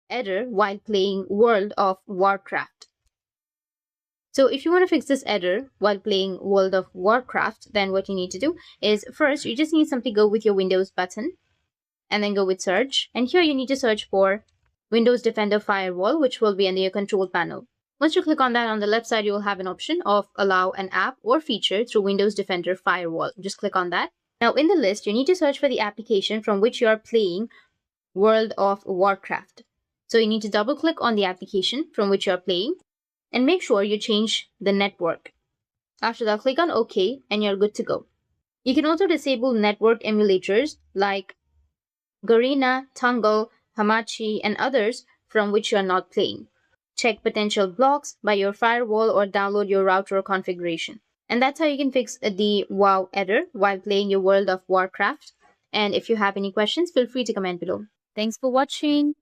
error while playing World of Warcraft. So if you want to fix this error while playing World of Warcraft, then what you need to do is first you just need to simply go with your Windows button and then go with search. And here you need to search for Windows Defender Firewall, which will be under your control panel. Once you click on that, on the left side, you will have an option of allow an app or feature through Windows Defender Firewall. Just click on that. Now in the list, you need to search for the application from which you are playing World of Warcraft. So you need to double click on the application from which you are playing and make sure you change the network. After that, click on OK and you're good to go. You can also disable network emulators like Garena, Tungle, Hamachi, and others from which you are not playing. Check potential blocks by your firewall or download your router configuration. And that's how you can fix the WoW error while playing your World of Warcraft. And if you have any questions, feel free to comment below. Thanks for watching.